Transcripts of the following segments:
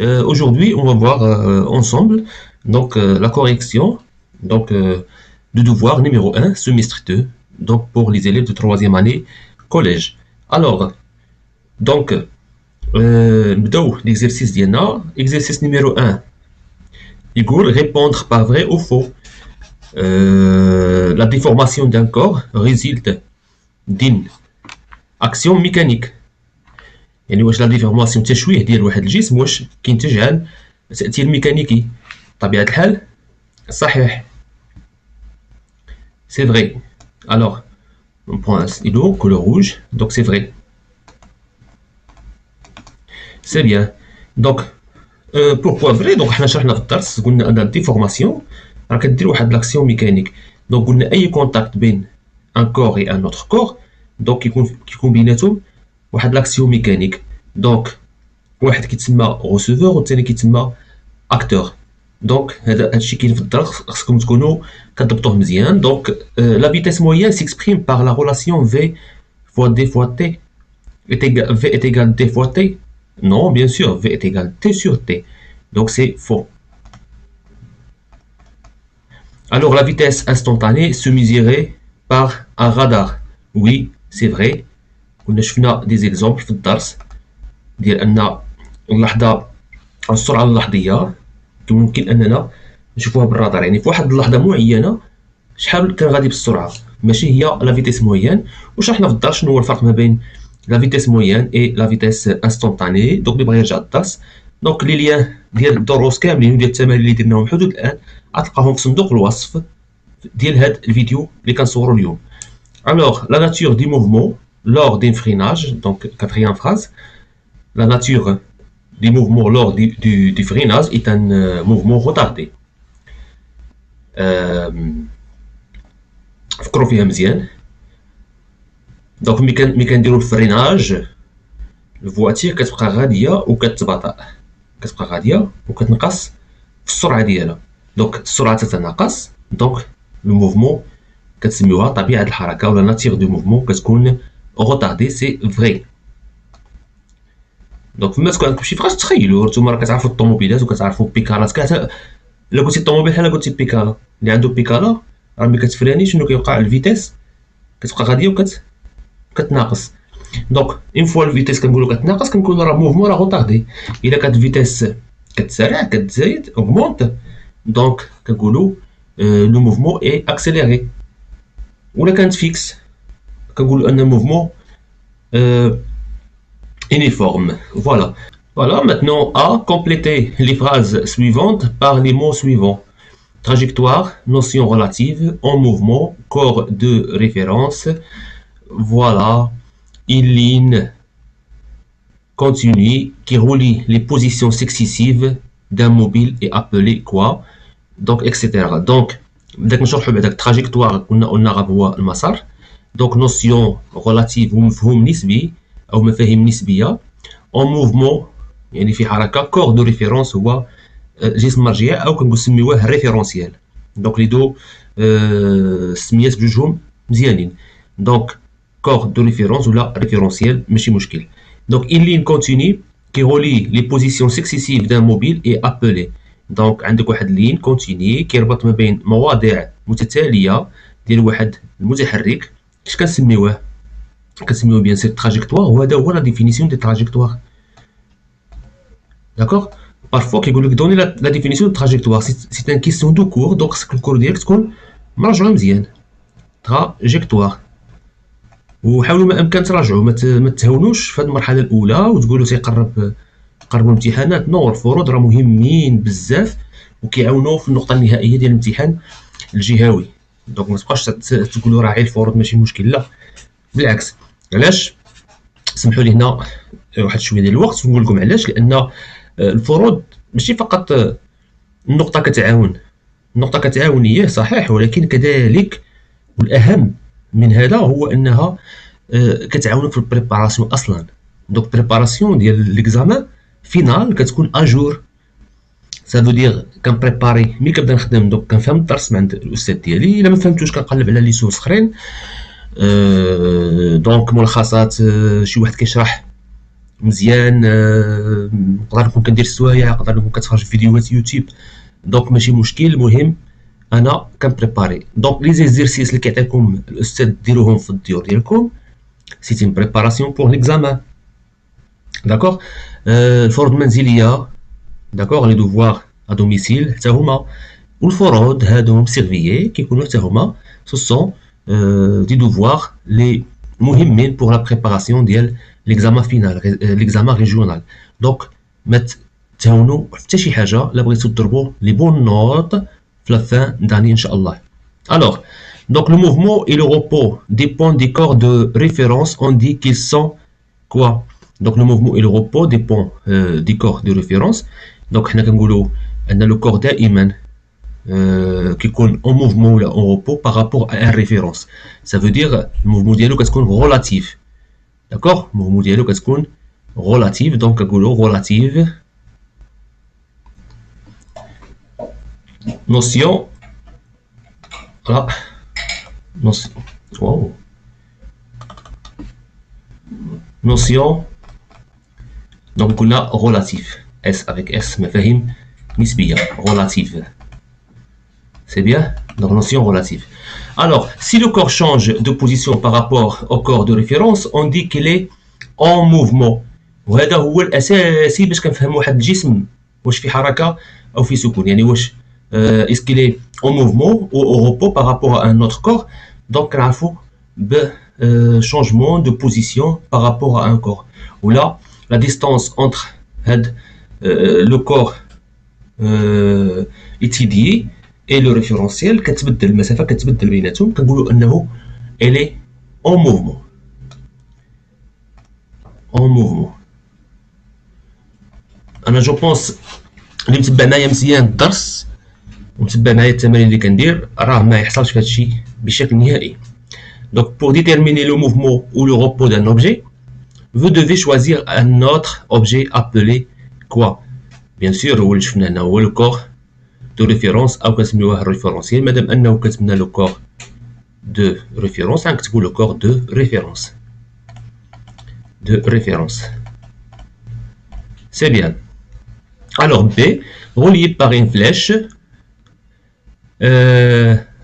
Aujourd'hui, on va voir ensemble la correction du devoir numéro 1, semestre 2, donc pour les élèves de troisième année collège. Alors, donc, l'exercice d'Iana, exercice numéro 1, égale répondre par vrai ou faux. La déformation d'un corps résulte d'une action mécanique. يعني واش لا ديفورماسيون تشويه ديال واحد الجسم واش كينتج عن تأثير ميكانيكي. بطبيعة الحال صحيح. C'est vrai. Alors, on prend un stylo, couleur rouge, donc c'est vrai. C'est bien. Donc, pourquoi vrai? Donc, حنا شرحنا في الدرس قلنا أن الديفورماسيون راه كدير واحد لاكسيون ميكانيك. donc قلنا أي كونتاكت بين un corps et un autre corps donc كيكون بيناتهم واحد لاكسيون ميكانيك. دونك واحد كيتسمى غوسيفور والثاني كيتسمى اكتور. دونك هادشي كاين في الدرس خصكم تكونوا كتضبطوه مزيان. دونك لا فيتيس مويان سيكسبريم باغ لا ريلاسيون في فوا دي فوا تي في est égal d fois t. Non, bien sûr, v est égal t sur t. Donc c'est faux. Alors la vitesse instantanée se mesurait par un radar. Oui, c'est vrai. كنا شفنا دي زيكزامبل في الدرس ديال ان اللحظه السرعه اللحظيه ممكن اننا نشوفوها بالرادار. يعني في واحد اللحظه معينه شحال كان غادي بالسرعه ماشي هي لا فيتيس مويان. وشرحنا في الدرس شنو هو الفرق ما بين لا فيتيس مويان اي لا فيتيس انستونطاني. دونك اللي بغى يرجع الدرس دونك لي ليان ديال الدروس كاملين وديال التمارين اللي درناهم حدود الان غتلقاهم في صندوق الوصف ديال هذا الفيديو اللي كنصوروا اليوم. Alors la nature du mouvement lors d'un freinage, donc quatrième phrase, la nature du mouvement lors du freinage est un mouvement retardé. فكروا فيها مزيان. دونك ملي كنديروا الفريناج الفواتير كتبقى غاديه وكتبطأ، كتبقى غاديه وكتنقص في السرعه ديالها. دونك السرعه تتناقص دونك لو موفمون كتسميوها طبيعه الحركه ولا ناتير دو موفمون كتكون retardé, c'est vrai. دونك فما تكون عندكم شي فراس تخيلوا نتوما راه كتعرفوا الطوموبيلات وكتعرفوا البيكالات. الا قلتي الطوموبيل بحال قلتي البيكالا اللي عنده بيكالا راه ملي كتفراني شنو كيوقع؟ الفيتيس كتبقى غاديه كتناقص. دونك اون فوا الفيتيس كنقولوا كتناقص كنقولوا راه موفمون راه روطاردي. الا كانت الفيتيس كتسارع كتزايد اوغمونت دونك كنقولوا لو موفمون اي اكسيليري. ولا كانت فيكس كنقولوا ان موفمون uniforme. Voilà. Voilà, maintenant à compléter les phrases suivantes par les mots suivants. Trajectoire, notion relative, en mouvement, corps de référence. Voilà. Une ligne continue qui relie les positions successives d'un mobile est appelée quoi? Donc, etc. Donc, بدك نشرحوا بعدا trajectoire قلنا راه هو المسار. دونك نوسيون ريلاتيف ومفهوم نسبي او مفاهيم نسبيه. اون موفمون يعني في حركه. كور دو ريفيرونس هو جسم مرجعي او كنسميوه ريفيرونسيال. دونك لي دو السميات بجوجهم مزيانين. دونك كور دو ريفيرونس ولا ريفيرونسيال ماشي مشكل. دونك اون لين كونتيني كي رولي لي بوزيسيون سكسيسيف دان موبيل اي ابلي. دونك عندك واحد لين كونتيني كيربط ما بين مواضع متتاليه ديال واحد المتحرك. اش كنسميوه؟ كنسميوه بيان سير تراجيكتوار. وهذا هو لا ديفينيسيون دي تراجيكتوار. داكوغ بارفوا كيقول لك دوني لا ديفينيسيون دو تراجيكتوار سي ان كيسيون دو كور. دونك خصك الكور ديالك تكون مرجوعه مزيان. تراجيكتوار. وحاولوا ما امكن تراجعوا ما تهاونوش في هذه المرحله الاولى وتقولوا تيقربوا الامتحانات. نو الفروض راه مهمين بزاف وكيعاونوا في النقطه النهائيه ديال الامتحان الجهوي. دونك ما تبقاش تقولوا راه غير الفروض ماشي مشكل. لا بالعكس. علاش؟ سمحوا لي هنا واحد شويه ديال الوقت ونقول لكم علاش. لان الفروض ماشي فقط النقطه كتعاون. النقطه كتعاون هي صحيح ولكن كذلك والاهم من هذا هو انها كتعاونك في البريباراسيون اصلا. دونك بريباراسيون ديال ليكزامان فينال كتكون اجور. سافو دير كنبريباري ملي كنبدا نخدم دونك كنفهم الدرس من عند الاستاذ ديالي. الا ما فهمتوش كنقلب على لي سورس اخرين. دونك ملخصات شي واحد كيشرح مزيان، نقدر نكون كندير السوايع، نقدر نكون كنتفرج في فيديوهات يوتيوب، دونك ماشي مشكل. المهم انا كنبريباري. دونك لي زيزيرسيس اللي كيعطيكم الاستاذ ديروهم في الديور ديالكم، سي اون بريباراسيون بور ليكزامان. داكوغ. الفروض المنزليه، داكوغ، لي دوفوار ا دوميسيل حتى هما، والفروض هادو سيرفيي كيكونوا حتى هما سو سون دي دوفوار لي مهمين بور لا بريباراسيون ديال ليكزامان فينال، ليكزامان ريجيونال. دونك ما تهاونوا حتى شي حاجه لا بغيتو تضربوا لي بون نوت في لا فان داني ان شاء الله. Alors, donc le mouvement et le repos dépendent des corps de référence. On dit qu'ils sont quoi? Donc le mouvement et le repos dépendent des corps de référence. Donc حنا كنقولوا ان le corps دائما كيكون en mouvement ولا en repos par rapport à un référence. Ça veut dire le mouvement ديالو كتكون relatif. D'accord? Le mouvement ديالو كتكون relative. Donc كنقولوا relative notion. Voilà. Notion. Wow. Notion. Donc قلنا relatif. S avec S مفاهيم نسبية. Relative. C'est bien? Donc notion relative. Alors, si le corps change de position par rapport au corps de référence, on dit qu'il est en mouvement. وهذا هو الأساسي باش كنفهموا واحد الجسم واش في حركة أو في سكون. يعني واش est-ce qu'il est en mouvement ou au repos par rapport à un autre corps. Donc كنعرفوا ب changement de position par rapport à un corps. Ou là, la distance entre le corps étudié et le référentiel كتبدل، المسافه كتبدل بيناتهم، كنقولوا انه elle est en mouvement. En mouvement. انا جو بونس اللي متبع معايا مزيان الدرس ومتبع معايا التمارين اللي كندير راه ما يحصلش في هذا الشيء بشكل نهائي. Donc pour déterminer le mouvement ou le repos d'un objet, vous devez choisir un autre objet appelé quoi? Bien sûr هو اللي شفنا هنا هو le corps de référence او كنسميوه الريفيرونسيال. مادام انه كتبنا لو كور دو ريفيرونس غنكتبوا لو كور دو ريفيرونس. دو ريفيرونس سي بيان. alors B relié par une flèche.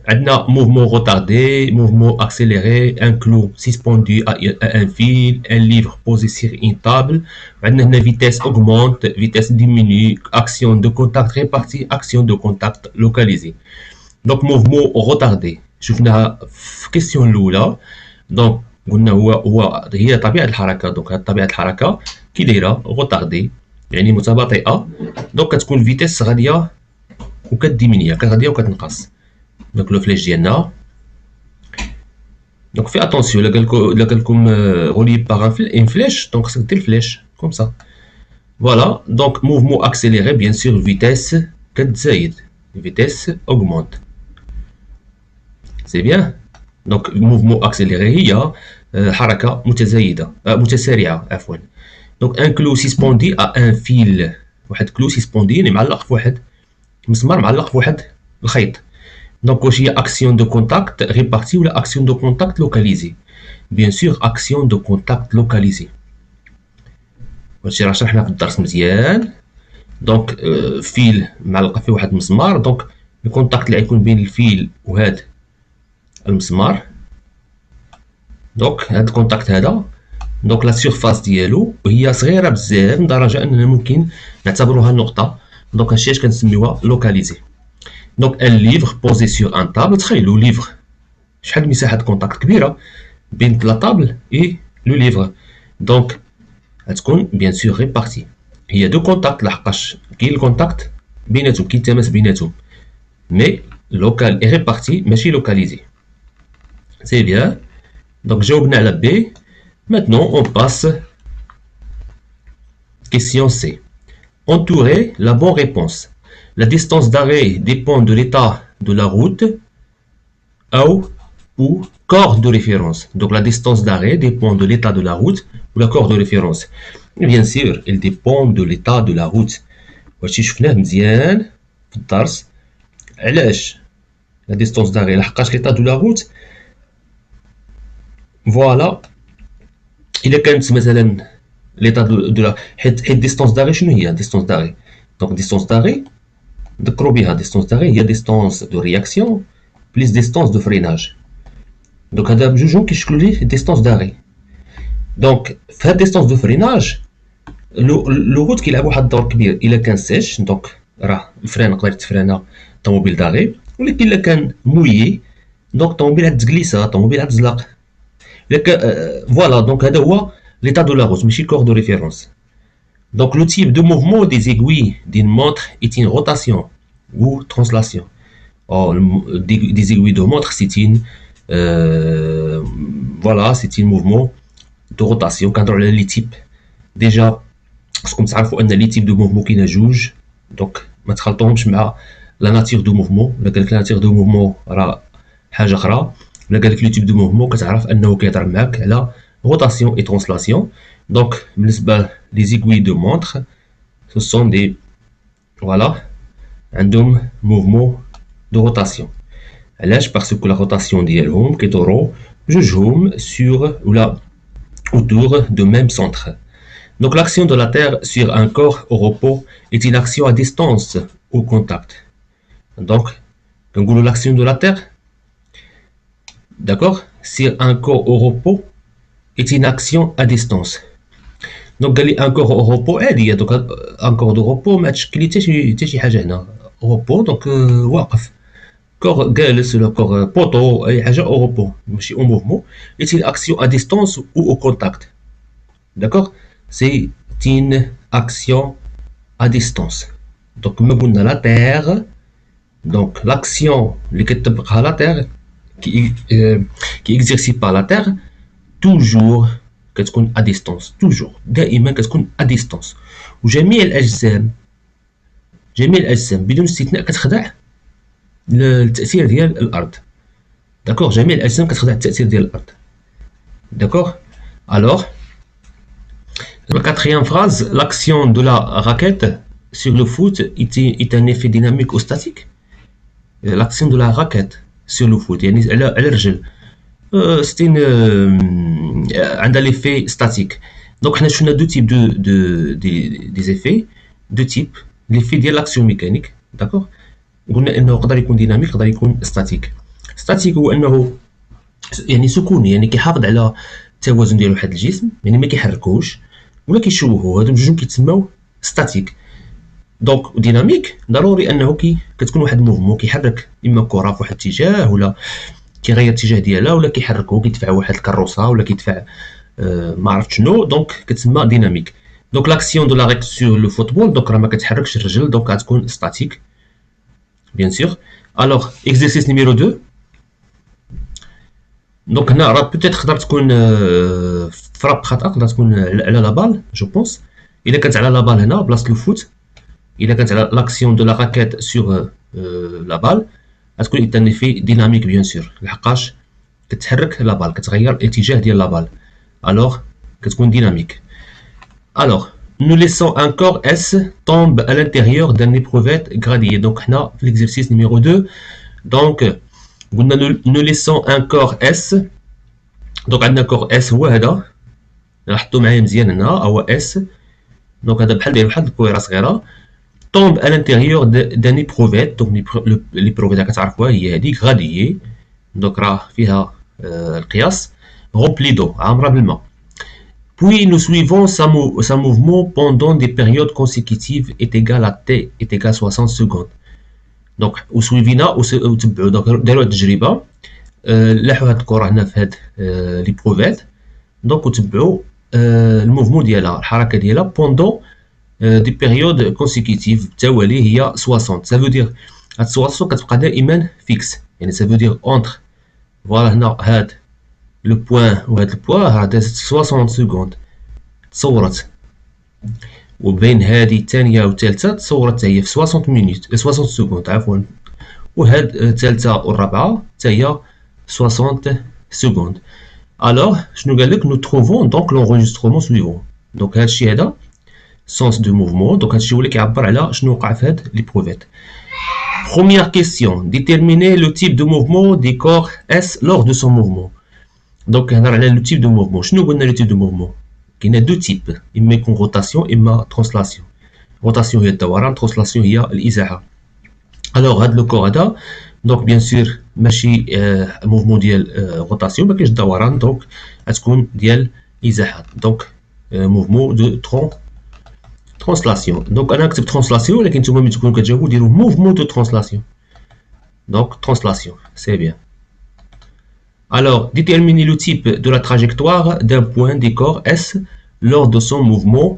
عندنا mouvement retardé, mouvement accéléré, un clou suspendu à un fil, un livre posé sur une table. عندنا هنا vitesse augmente, vitesse diminue, action de contact répartie, action de contact localisée. donc mouvement retardé شفناها في الكيستيون الاولى. دونك قلنا هي طبيعه الحركه. دونك هاد طبيعه الحركه كي دايره retardé يعني متباطئه. دونك كتكون فيتيس غاديه وكديمينيا، كتغاديه وكتنقص. دونك لو فليش ديالنا. دونك في اتونسيون الا قالكم غولي باغ ان فليش، دونك خصك دير فليش كوم سا. فوالا. دونك موفمون اكسيليري بيان سور فيتيس كتزايد، فيتيس اوغمونت. سي بيان. دونك موفمون اكسيليري هي حركه متزايده متسارعه عفوا. دونك ان كلو سيسبوندي ا ان فيل، واحد كلو سيسبوندي يعني معلق في واحد مسمار، معلق في واحد الخيط. Donc, il y a action de contact répartie ou action de contact localisée. Bien sûr, action de contact localisée. هادشي راه شرحنا في الدرس مزيان. دونك فيل معلقه فيه واحد المسمار. دونك الكونتاكت اللي غيكون بين الفيل وهاد المسمار. دونك هاد الكونتاكت هذا، دونك لا سيرفاس ديالو هي صغيره بزاف لدرجه اننا ممكن نعتبروها نقطه. دونك هادشي اش كنسميوها لوكاليزي. Donc un livre posé sur un table, تخيلوا livre شحال مساحة كونتاكت كبيرة بين لا طابل et le livre. donc غتكون بيان سور ريبارتي. هي دو كونتاكت لحقاش كاين الكونتاكت بيناتهم، كاين التماس بيناتهم، مي لوكال اي ريبارتي ماشي لوكاليزي. سي بيان. دونك جاوبنا على بي. maintenant on passe question C. entourer la bonne réponse. La distance d'arrêt dépend de l'état de la route ou corps de référence. Donc la distance d'arrêt dépend de l'état de la route ou la corps de référence. Et bien sûr, elle dépend de l'état de la route. وهادشي شفناه مزيان في الدرس. علاش la distance d'arrêt؟ لحقاش l'état de la route فوالا. إلا كانت مثلا l'état de la distance d'arrêt شنو هي distance d'arrêt. Donc distance d'arrêt ذكروا بها distance d'arrêt هي distance de réaction plus distance de freinage. Donc هذا بجوجهم كيشكلوا ليه distance d'arrêt. Donc في هذه distance de freinage لو روت كيلعب واحد الدور كبير الا كان سيش دونك راه الفران يقدر يتفرانا طوموبيل داغي، ولكن الا كان مويي دونك الطوموبيل عاد تجليسه الطوموبيل عاد تزلق. Voilà, donc l'état de la route, mais corps de référence. Donc le type de mouvement des aiguilles d'une montre est une rotation ou translation. Or, des aiguilles de montre, c'est une voilà, c'est un mouvement de rotation. Quand on a les types, déjà, comme ça, il y a les types de mouvements qui sont juge. Donc, ما تخلطوهمش مع la nature du mouvement. La nature du mouvement راه حاجة أخرى. ولا قال لك لو تيب دو موفمون كتعرف انه كيهضر معاك على روتاسيون اي ترانسلاسيون. دونك بالنسبه لي زيغوي دو مونتر سو سون دي فوالا عندهم موفمون دو روتاسيون. علاش؟ باسكو لا روتاسيون ديالهم كيدورو بجوجهم سور ولا autour de même centre. Donc l'action de la Terre sur un corps au repos est une action à distance ou contact. Donc كنقولوا l'action de la Terre d'accord, sur un corps au repos est une action à distance. Donc un corps au repos عادي donc un corps de repos ما تشكلي حتى شي حاجه هنا repos donc واقف corps جالس ولا corps بوطو اي حاجه au repos ماشي au mouvement est une action à distance ou au contact. D'accord, c'est une action à distance. Donc ما قلنا la terre donc l'action اللي كتطبقها la terre qui exerce par la Terre toujours كتكون à distance toujours دائما كتكون à distance. وجميع الأجسام بدون استثناء كتخضع للتأثير ديال الأرض. داكوغ جميع الأجسام كتخضع للتأثير ديال الأرض. داكوغ alors la quatrième phrase, l'action de la raquette sur le foot est un effet dynamique ou statique. L'action de la raquette sur le foot يعني على الرجل c'est une عندها l'effet statique. Donc حنا شفنا دو تيب des effets دو تيب l'effet ديال l'action mécanique. d'accord, قلنا انه يقدر يكون ديناميك يقدر يكون ستاتيك. ستاتيك هو انه يعني سكوني يعني كيحافظ على التوازن ديال واحد الجسم يعني ما كيحركوش ولا كيشوهوه، هادو بجوج كيتسموا ستاتيك. دونك ديناميك ضروري انه كتكون واحد الموفمون كيحرك اما كره في واحد الاتجاه ولا كيغير الاتجاه ديالها ولا كيحركو كيدفع واحد الكروسه ولا كيدفع ما عرفت شنو دونك كتسمى ديناميك. دونك لاكسيون دو لا ريك سور لو فوتبول دونك راه ما كتحركش الرجل دونك غتكون ستاتيك بيان سور. الوغ اكزرسيس نيميرو 2 دونك هنا راه بوتيت تقدر تكون فراب خطا تقدر تكون على لا بال جو بونس. الا كانت على لا بال هنا بلاصه لو فوت الا كانت على لاكسيون دو لا راكيت سور لا بال غتكون ان ايفي ديناميك بيان سور لحقاش كتحرك لا بال كتغير الاتجاه ديال لا بال الوغ كتكون ديناميك. الوغ nous laissons un corps S tombe à l'intérieur d'un éprouvette graduée. Donc حنا في l'exercice numéro 2 donc قلنا nous laissons un corps S donc عندنا corps S هو هذا لاحظتوا معايا مزيان هنا هو S donc هذا بحال داير واحد الكويره صغيره tombe à l'intérieur d'un éprouvette. donc l'éprouvette كتعرفوها هي هذيك غادية donc راه فيها القياس remplie d'eau عامرة بالماء. puis nous suivons sa mouvement pendant des périodes consécutives est égal à t est égal à 60 secondes. donc وسويفينا وتبعوا donc داروا هاد التجربة لاحوا هاد الكرة هنا في هاد ليبروفيت donc وتبعوا الموفمون ديالها الحركة ديالها pendant دي بيريود كونسيكوتيف بالتوالي هي 60. ça veut dire هاد 60 كتبقى دائما فيكس يعني ça veut dire entre فوالا هنا هاد لو بوين وهاد البوين راه دازت 60 سكوند تصورت وبين هادي الثانيه والثالثه تصورت حتى هي في 60 مينوت 60 سكوند عفوا وهاد الثالثه والرابعه حتى هي 60 سكوند. الوغ شنو قال لك نو تروفون دونك لونغيسترومون سويفون دونك هادشي هذا sens de mouvement donc هادشي هو اللي كيعبر على شنو وقع في هاد ليبروفيت. première question déterminer le type de mouvement des corps S lors de son mouvement. donc هضر على le type de mouvement. شنو قلنا le type de mouvement كاينه دو تيب، اما يكون روتاسيون اما ترانسلاسيون. روتاسيون هي الدوران، ترانسلاسيون هي الازاحه. الوغ هاد لو كور هذا دونك بيان سور ماشي موفمون ديال روتاسيون، ما كاينش دوران، دونك غتكون ديال ازاحه، دونك موفمون دو ترانسلاسيون. دونك انا كتبت ترانسلاسيون، ولكن نتوما ملي تكونوا كتجاوبوا ديروا موفمون دو ترانسلاسيون. دونك ترانسلاسيون سي بيان. Alors, déterminez le type de la trajectoire d'un point des corps S lors de son mouvement.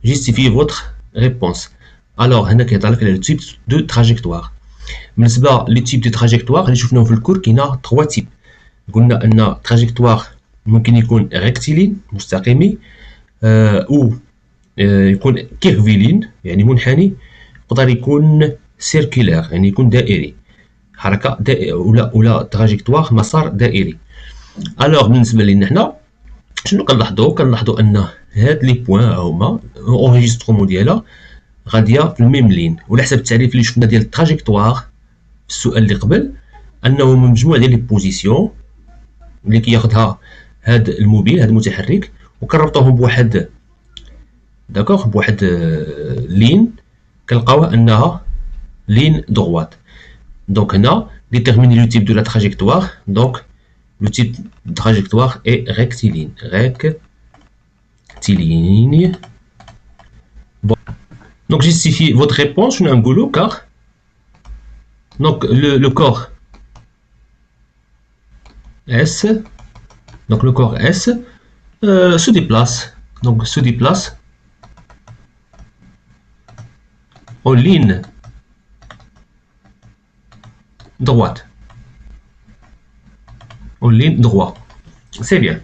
Justifiez votre réponse. Alors, هنا كيهضر لك على le type de trajectoire. بالنسبة لي type de trajectoire اللي شفناهم في الكور كاينة 3 types. قلنا أن trajectoire ممكن يكون rectiligne مستقيمي، أو يكون كيرفيلين يعني منحني، يقدر يكون سيركولير يعني يكون دائري، حركة ولا تراجيكتوار مسار دائري. الوغ بالنسبة لينا حنا شنو كنلاحظوا أن هاد لي بوان هما اونجيسترومون ديالها غادية في الميم لين، وعلى حسب التعريف اللي شفنا ديال التراجيكتوار في السؤال اللي قبل أنه مجموعة ديال لي بوزيسيون اللي كياخدها هاد الموبيل، هاد المتحرك، وكنربطوهم بواحد داكوغ بواحد لين كنلقاوها انها لين droite. Donc هنا déterminer le type de la trajectoire. Donc le type de trajectoire est rectiligne. Rectiligne. Bon. Donc justifiez votre réponse. Je n'ai un goulot car donc le corps S, donc le corps S se déplace. Donc se déplace en ligne droite. En ligne droite. C'est bien.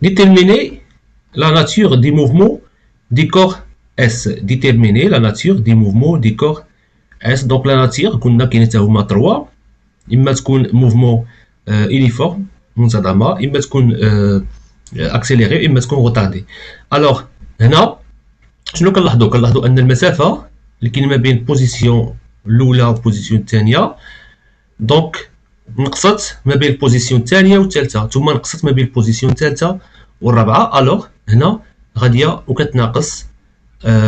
Déterminer la nature des mouvements du corps S. Déterminer la nature des mouvements du corps S. Donc la nature, كنا كاين حتى هما 3، إما تكون mouvement uniforme منتظمة، إما تكون accéléré، إما تكون retardé. Alors هنا شنو كنلاحظوا أن المسافة اللي كاين ما بين البوزيسيون الاولى والبوزيسيون الثانيه دونك نقصت ما بين البوزيسيون الثانيه والثالثه، ثم نقصت ما بين البوزيسيون الثالثه والرابعه. الوغ هنا غاديه وكتناقص،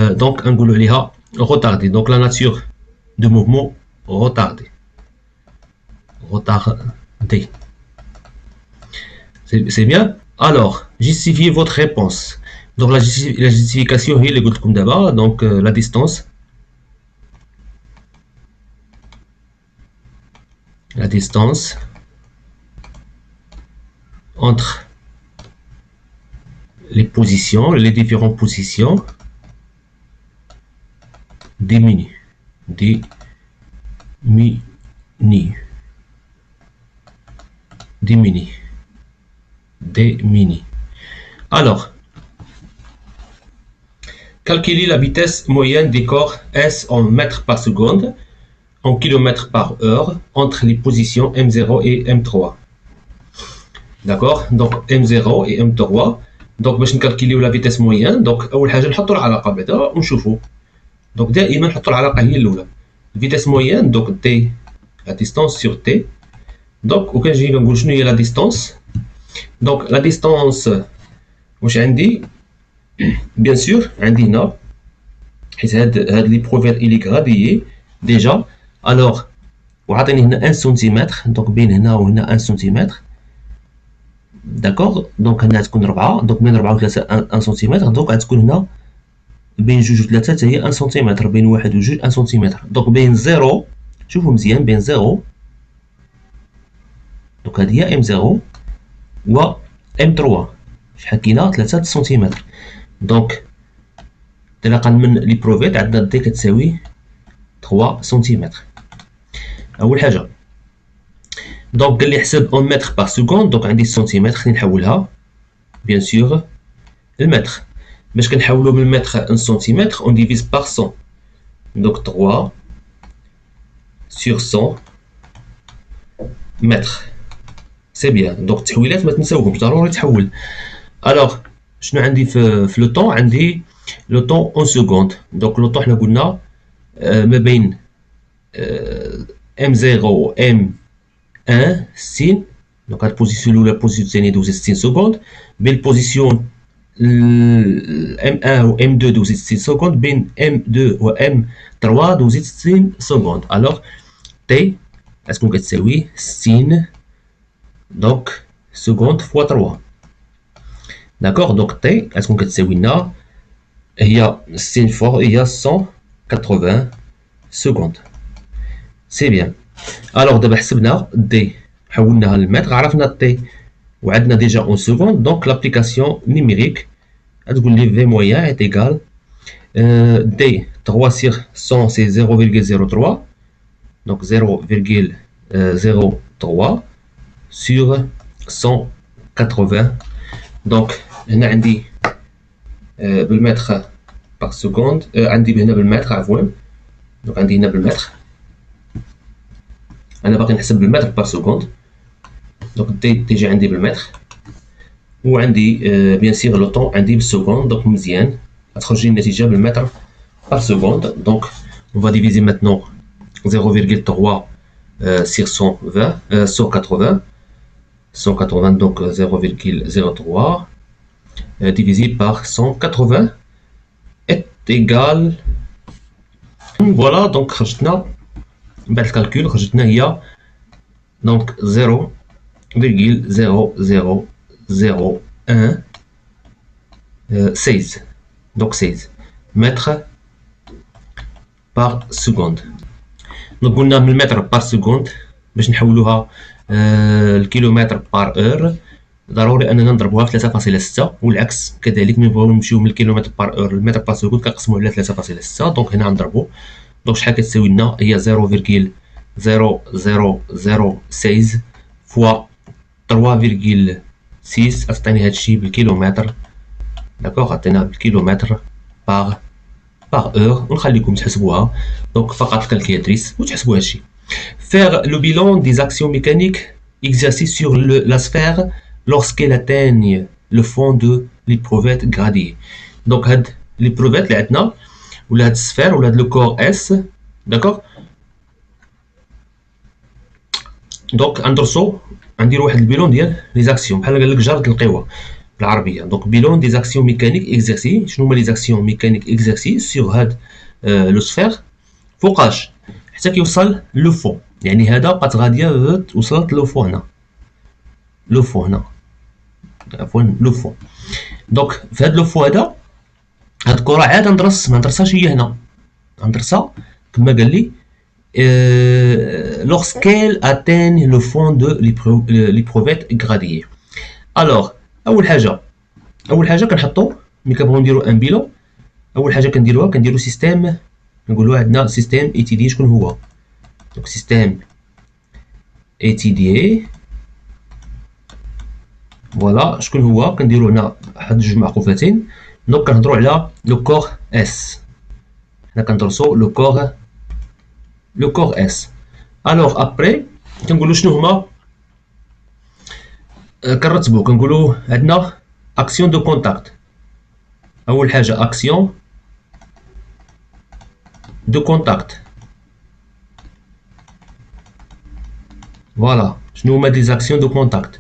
دونك نقولوا عليها روتاردي. دونك لا ناتور دو موفمون روتاردي. C'est bien. Alors, justifiez votre réponse. Donc la justification هي اللي قلت لكم دابا. Donc la distance. La distance entre les positions, les différentes positions diminue. Alors, calculez la vitesse moyenne des corps S en mètres par seconde, en kilomètres par heure, entre les positions M0 et M3. D'accord? Donc M0 et M3. Donc باش نكالكوليو لا فيتيس موين، دونك اول حاجه نحطوا العلاقه بعدا ونشوفوا. دونك دائما نحطوا العلاقه هي الاولى. الفيتيس موين دونك دي لا ديستانس سور تي. دونك وكنجي كنقول شنو هي لا ديستانس. دونك لا ديستانس واش عندي؟ بيان سور عندي هنا حيت هاد لي بروفير الي غاديي ديجا. الوغ وعطيني هنا 1 سنتيمتر، دونك بين هنا وهنا 1 سنتيمتر. داكوغ دونك هنا تكون 4، دونك بين 4 و 3 1 سنتيمتر. دونك غتكون هنا بين 2 و 3 حتى هي 1 سنتيمتر، بين 1 و 2 1 سنتيمتر. دونك بين 0 شوفوا مزيان، بين 0 دونك هادي هي ام 0 و ام 3 شحال كاينه 3 سنتيمتر. دونك انطلاقا من لي بروفيت عندنا دي كتساوي 3 سنتيمتر. اول حاجه دونك قال لي حسب اون متر بار سكوند. دونك عندي السنتيمتر خليني نحولها بيان سور المتر. باش كنحولو من المتر ان سنتيمتر اون ديفيز بار 100. دونك 3 sur 100 متر. سي بيان. دونك التحويلات ما تنساوهمش، ضروري تحول. الوغ شنو عندي في لو طون؟ عندي لو طون اون سكوند. دونك لو طون حنا قلنا ما بين ام 0 و ام 1 60. دونك هاد البوزيسيون الاولى البوزيسيون الثانيه دوزت 60 سكوند. بين البوزيسيون M1 و M2 دوزت 60 secondes بين M2 و M3 دوزت 60 secondes. alors T اسكون كتساوي 60 دونك secondes fois 3. d'accord donc T اسكون كتساوي لنا هي 60 fois هي 180 secondes. سي بيان. الوغ دابا حسبنا دي حولناها للمتر عرفنا تي وعندنا ديجا اون سكوند دونك لابليكاسيون نيميريك غتقول لي في مويان ايت ايكال دي 3 سيغ 100 سي 0,03 دونك 0,03 سيغ 180 دونك هنا عندي بالمتر باغ سكوند عندي هنا بالمتر عفوا دونك عندي هنا بالمتر انا باقي نحسب بالمتر بار سكوند دونك تيجي عندي بالمتر وعندي بيان سيغ لو طون عندي بالسكوند دونك مزيان غتخرج لي النتيجه بالمتر بار سكوند دونك اون فا ديفيزي ماتنون 0,3 sur 120 sur 80 donc 0,03 divisé par 180 est égal voilà donc خرجتنا بعد الكالكول خرجتنا هي donc 0,0001 16 donc 16 mètres par seconde. donc قلنا من المتر بار سكوند باش نحولوها الكيلومتر بار اور ضروري اننا نضربوها في 3.6 والعكس كذلك ملي نبغيو نمشيو من الكيلومتر بار اور للمتر بار سكوند كنقسموه على 3.6 دونك هنا غنضربو دونك شحال كتساوي لنا هي 0,0016 فوا 3,6 عطيني هادشي بالكيلومتر داكوغ عطينا بالكيلومتر باغ اور ونخليكم تحسبوها دونك فقط الكالكيلاتريس وتحسبوا هادشي. faire le bilan des actions mécaniques exercées sur la sphère lorsqu'elle atteigne le fond de l'éprouvette gradée. donc هاد l'éprouvette اللي عندنا ولا هاد السفير ولا هاد لو كور اس داكوغ دونك غندرسو غنديرو واحد البيلون ديال لي زاكسيون بحال قال لك جرد القوى بالعربيه دونك بيلون دي زاكسيون ميكانيك اكزيرسي شنو هما لي زاكسيون ميكانيك اكزيرسي سور هاد لو سفير فوقاش حتى كيوصل لو فون يعني هذا بقات غاديه وصلت لو فون هنا لو فون هنا عفوا لو فون دونك في هاد لو فون هذا هاد الكره عاد ندرس ما ندرسهاش هي هنا غندرسها كما قال لي lorsqu'elle atteint le fond de l'éprouvette gradée. alors اول حاجه كنحطو ملي كنبغيو نديرو ان بيلون اول حاجه كنديرو سيستيم نقولوا عندنا سيستيم اي تي دي شكون هو دونك سيستيم اي تي دي فوالا شكون هو كنديرو هنا واحد جوج معقوفتين دونك كنهضروا على لو كور اس حنا كندرسو لو كور اس الوغ ابري كنقولوا شنو هما كنرتبو كنقولوا عندنا اكسيون دو كونتاكت اول حاجه اكسيون دو كونتاكت فوالا شنو هما دي زاكسيون دو كونتاكت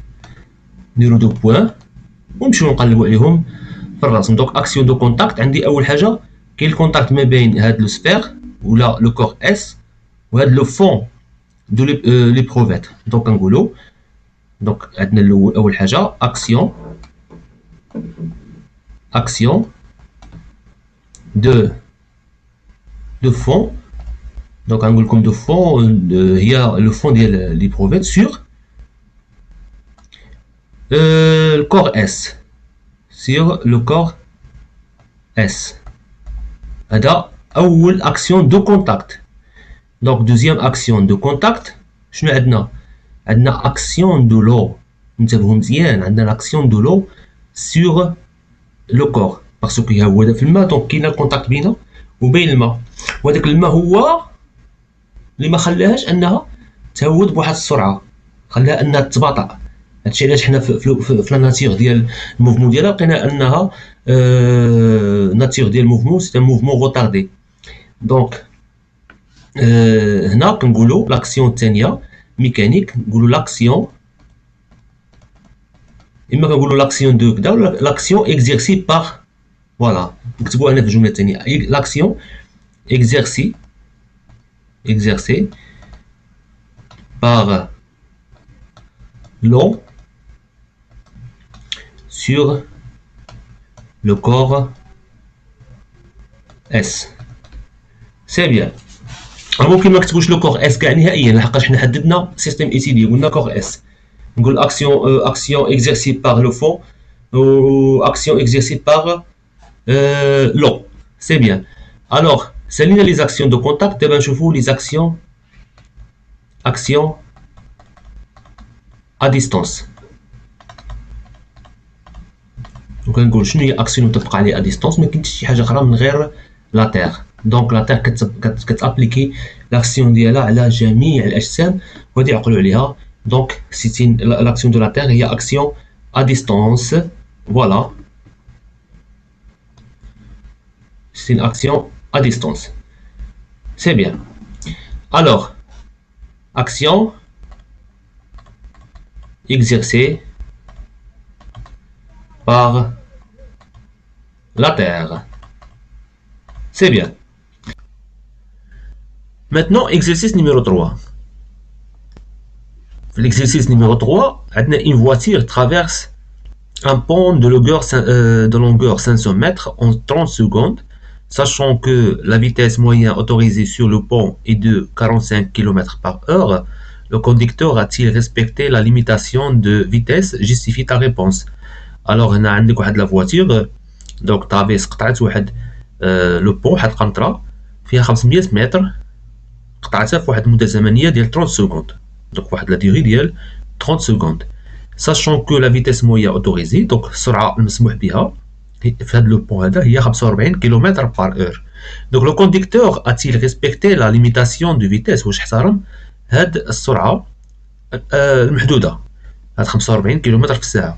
نديرو دو بوين ونمشيو نقلبو عليهم في الرسم دونك اكسيون دو كونتاكت عندي اول حاجه كاين الكونتاكت ما بين هاد لو سفير ولا لو كور اس وهاد لو فون دو ليبروفيت دونك كنقولو دونك عندنا الاول اول حاجه اكسيون دو فون دونك غنقول لكم دو فون هي لو فون ديال ليبروفيت سور الكور اس سور لو كور اس هذا اول اكسيون دو كونتاكت دونك دوزيام اكسيون دو كونتاكت شنو عندنا اكسيون دو لو انتبهوا مزيان عندنا لاكسيون دو لو سور لو كور باسكو هو هذا في الماء دونك كاين الكونتاكت بينه وبين الماء وهذاك الماء هو اللي ما خلاهاش انها تهود بواحد السرعه خلاها انها تباطأ هادشي علاش حنا في لا ناتيغ ديال الموفمون ديالها لقينا انها ناتيغ ديال الموفمون سي ان موفمون روتاردي دونك هنا كنقولوا لاكسيون الثانيه ميكانيك نقولوا لاكسيون اما كنقولوا لاكسيون دو كدا ولا لاكسيون اكزيرسي باغ. فوالا نكتبوها هنا في الجمله الثانيه، لاكسيون اكزيرسي par l'eau sur le corps S. سي بيان. ممكن ما نكتبوش لو كور اس كاع نهائيا لحقاش حنا حددنا سيستيم ايتيدي قلنا كور اس. نقول اكسيون اكزيرسي باغ لو فون و اكسيون اكزيرسي باغ لو. سي بيان. الوغ سالينا لي زاكسيون دو كونتاكت. دابا نشوفو لي زاكسيون ا ديستونس. وكنقول شنو هي اكسيون تطبق عليه ا ديستونس؟ ما كاينش شي حاجه اخرى من غير لا تيغ. دونك لا تيغ كتابليكي لاكسيون ديالها على جميع الاجسام وهادي عقلوا عليها. دونك سيتين لاكسيون دو لا تيغ هي اكسيون ا ديستونس. فوالا c'est une action à distance. C'est bien. Alors, action exercée par la Terre. C'est bien. Maintenant, exercice numéro 3. L'exercice numéro 3, une voiture traverse un pont de longueur 500 mètres en 30 secondes. Sachant que la vitesse moyenne autorisée sur le pont est de 45 km/h, le conducteur a-t-il respecté la limitation de vitesse? Justifie ta réponse. Alors, on a la voiture, donc traverse le pont, واحد القنطرة فيها 500 متر، قطعتها في واحد المدة زمنية ديال 30 secondes. donc واحد لا ديغي ديال 30 secondes. Sachant que la vitesse moyenne autorisée, donc السرعة المسموح بها في هذا لو بون هذا هي 45 km/h. donc le conducteur a-t-il respecté la limitation de vitesse؟ واش احترم هاد السرعة المحدودة، هاد 45 km في الساعة.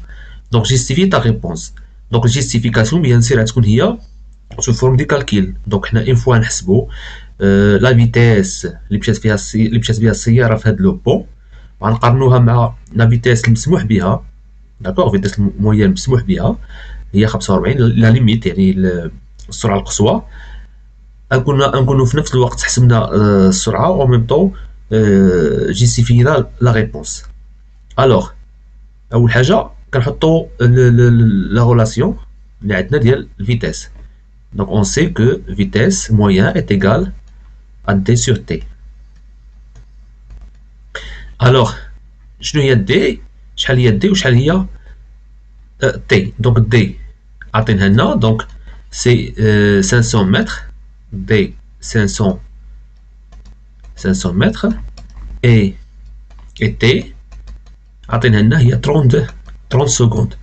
donc justifie ta réponse. donc الجيستيفيكاسيون بيان سير غتكون هي sous forme de calcul. donc حنا اون فوا نحسبوا لا فيتيس اللي مشات بها السيارة في هاد لو بون وغنقارنوها مع لا فيتيس المسموح بها. داكوغ فيتيس مويان مسموح بها هي 45 لا ليميت، يعني السرعه القصوى. نكونوا في نفس الوقت حسبنا السرعه او ميم طون جيستيفينا لا ريبونس. الوغ اول حاجه كنحطوا لا ريلاسيون اللي عندنا ديال الفيتيس. دونك اون سي كو فيتيس مويان ايت ايغال ا دي سور تي. الوغ شنو هي دي؟ شحال هي دي وشحال هي تي؟ دونك دي عطينها لنا، دونك سي 500 متر، دي 500 متر، اي تي عطينها لنا هي 30 سكوند.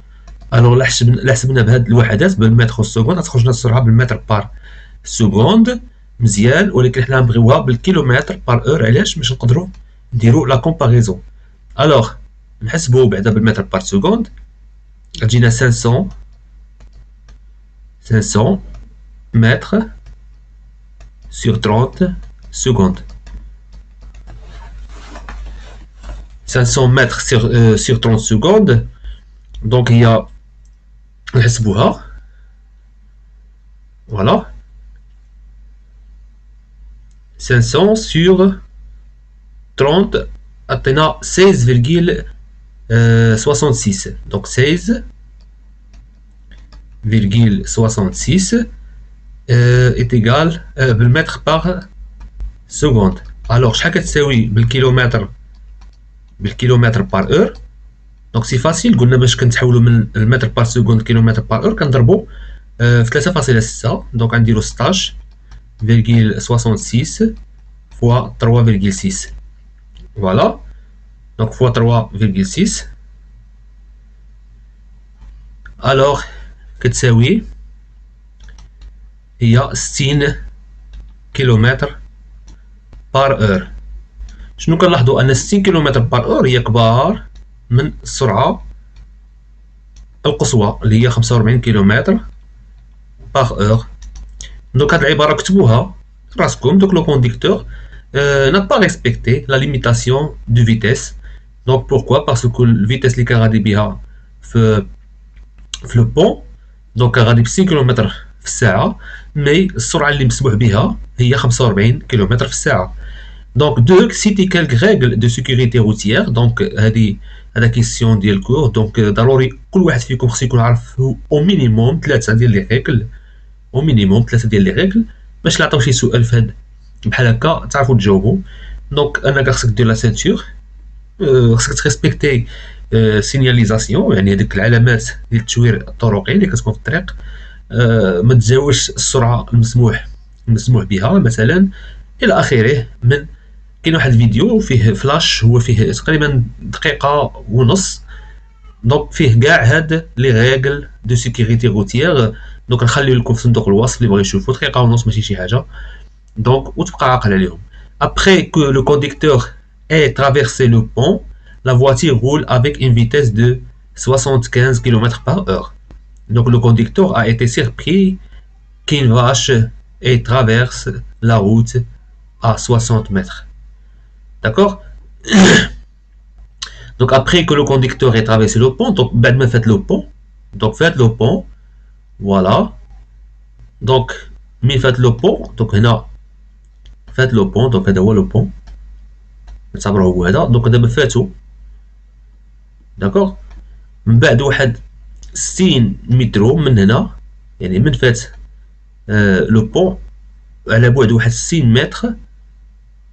الوغ لا حسبنا بهاد الوحدات بالمتر والسكوند غتخرجنا السرعه بالمتر بار سكوند مزيان، ولكن حنا نبغيوها بالكيلومتر بار اور. علاش؟ باش نقدروا نديرو لا كومباريزون. الوغ نحسبو بعدا بالمتر بار سكوند غتجينا 500 mètres sur 30 secondes. 500 mètres sur 30 secondes. Donc il y a نحسبوها. Voilà. 500 sur 30 عطينا 16,66. donc 16,66 est égal بالمتر par seconde. alors شحال كتساوي بالكيلومتر par heure؟ دونك سي فاسيل. قلنا باش كنتحولوا من المتر بار سكوند كيلومتر بار اور كنضربوا في 3.6. دونك غنديروا 16,66 fois 3,6. فوالا دونك fois 3,6 الوغ كتساوي هي 60 كيلومتر بار اور. شنو كنلاحظوا؟ ان 60 كيلومتر بار اور هي كبار من السرعه القصوى اللي هي 45 كيلومتر باغ اور. دونك هاد العباره كتبوها راسكم. دونك لو كونديكتور n'a pas respecté la limitation de vitesse. donc pourquoi؟ parce que الفيتيس اللي كان غادي بها في لو بون دونك غادي ب 6 كيلومتر في الساعه، مي السرعه اللي مسموح بها هي 45 كيلومتر في الساعه. دونك دوك سيتي كالك ريغل دو سيكوريتي روتيير. دونك هذا كيسيون ديال الكور. دونك ضروري كل واحد فيكم خصو يكون عارف او مينيموم 3 ديال لي ريغل، او مينيموم 3 ديال لي ريغل باش نعطيو شي سؤال في هاد بحال هكا تعرفوا تجاوبوا. دونك انك خصك دير لا سينتور، خصك تريسبكتي سينياليزاسيون، يعني هذيك العلامات ديال التشوير الطرقي اللي كتكون في الطريق. ما تجاوزش السرعه المسموح بها مثلا الى اخره. من كاين واحد الفيديو فيه فلاش، هو فيه تقريبا دقيقه ونص، دونك فيه كاع هاد لي ريغل دو سيكوريتي روتيير. دونك نخليو لكم في صندوق الوصف اللي بغى يشوفوا، دقيقه ونص ماشي شي حاجه. دونك وتبقى عاقل عليهم. Après que le conducteur ait traversé le pont, la voiture roule avec une vitesse de 75 km/h. Donc le conducteur a été surpris qu'une vache et traverse la route à 60 mètres. D'accord? Donc après que le conducteur ait traversé le pont, donc ben faites le pont. Donc faites le pont. Voilà. Donc faites le pont. Donc هنا فات لو بون. دونك هذا هو لو بون نعتبروه هو هذا. دونك دابا فاتو داكوغ من بعد واحد 60 مترو من هنا، يعني من فات لو بون على بعد واحد 60 متر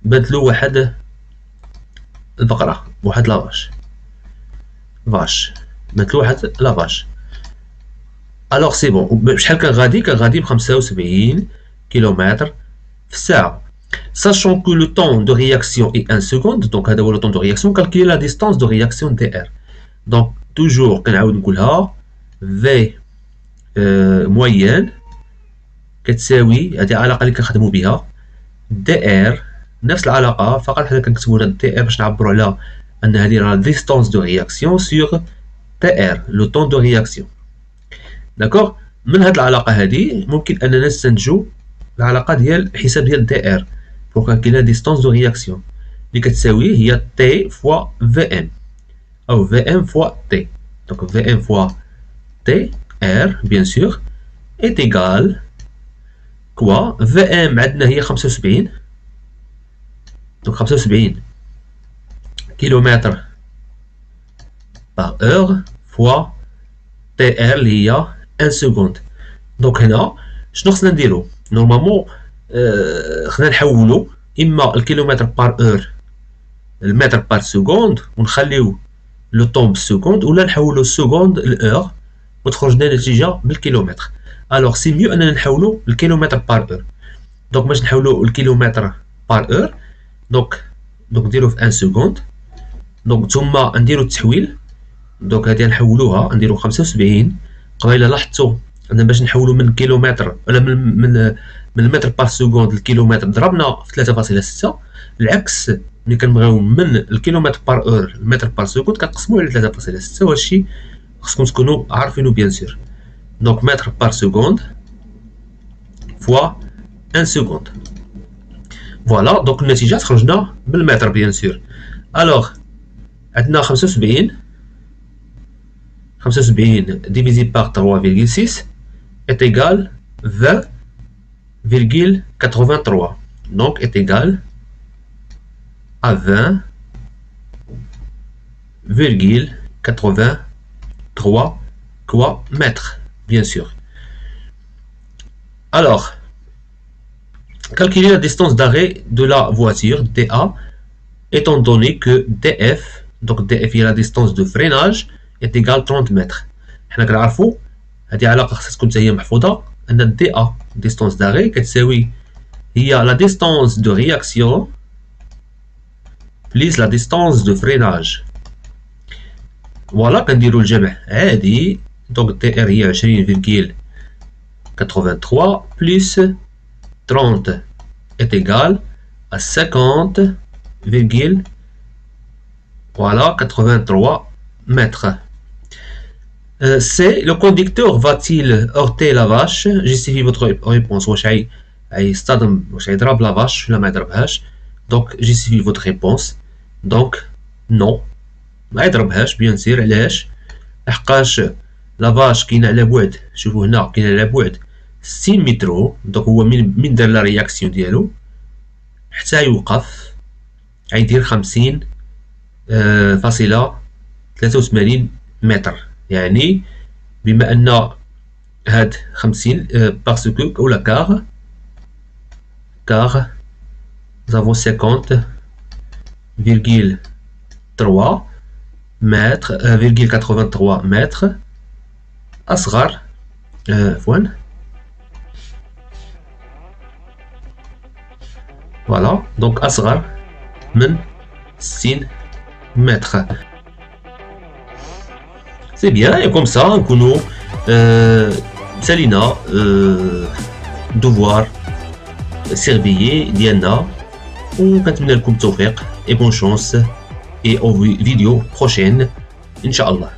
بانت له واحد البقرة، واحد لافاش بانت له واحد لافاش. الوغ سي بون شحال كان غادي ب 75 كيلومتر في الساعة. Sachant que le temps de réaction est 1 seconde, donc هذا هو le temps de réaction, calculer la distance de réaction dr. Donc toujours كنعاود نقولها v moyenne كتساوي هذه العلاقة اللي كنخدمو بها dr، نفس العلاقة فقط حنا كنكتبو هنا dr باش نعبرو على أن هذه la distance de réaction sur tr le temps de réaction. داكوغ من هاد العلاقة هذه ممكن أننا نستنتجو العلاقة ديال حساب ديال dr pour calculer la distance de réaction اللي كتساوي هي t fois vm أو vm fois t. donc vm fois t r bien sûr est égal quoi vm عندنا هي 75 donc 75 كيلومتر par heure fois tr اللي هي 1 seconde. donc هنا شنو خصنا نديرو نورمالمون؟ خصنا نحولو اما الكيلومتر بار اور المتر بار سكوند ونخليو لو طون بالسكوند، ولا نحولو السكوند لأور وتخرج لنا النتيجة بالكيلومتر. الوغ سي ميو اننا نحولو الكيلومتر بار اور. دونك باش نحولو الكيلومتر بار اور دونك نديرو في 1 سكوند. دونك ثم نديرو التحويل. دونك هادي نحولوها نديرو 75. قبيله لاحظتو ان باش نحولو من كيلومتر ولا من المتر بار سكوند للكيلومتر ضربنا في 3.6. العكس ملي كنبغيو من الكيلومتر بار اور المتر بار سكوند كنقسموه على 3.6. وهادشي خصكم تكونوا عارفينو بيان سور. دونك متر بار سكوند فوا 1 سكوند. فوالا دونك النتيجه تخرجنا بالمتر بيان سور. الوغ عندنا 75 divisé par 3,6 est égal 20,83. donc est égal à 20,83 quoi mètres bien sûr. Alors calculer la distance d'arrêt de la voiture DA étant donné que DF, donc DF est la distance de freinage, est égal 30 mètres. حنا كنعرفوا هذه علاقه خصها تكون حتى هي محفوظه ان الدي ا ديستونس داغي كتساوي هي لا ديستونس دو رياكسيون بليس لا ديستونس دو فريناج. فوالا كنديروا الجمع عادي. دونك دي ار هي 20,83 بلس 30 est égal à 50,83 mètres. C'est le conducteur va-t-il heurter la vache? Justifie votre réponse. واش يصطدم واش يضرب la vache ولا ما يضربهاش؟ donc justifie votre réponse. donc non ما يضربهاش بيان سير. علاش؟ لحقاش لافاش كاينه على بعد، شوفوا هنا كاينه على بعد 60 متر. دونك هو من دار لا رياكسيون ديالو حتى يوقف غيدير 50 فاصلة 83 متر. يعني بما ان هاد 50 باسكو ولا كار زافون 50,3 متر 83 متر اصغر عفوا فوالا. دونك اصغر من 60 متر. سي بيان. اي كوم سا نكونو سالينا دوفوار سيرفيي ديالنا، وكنتمنى لكم التوفيق اي بون شونس اي او فيديو بروشين ان شاء الله.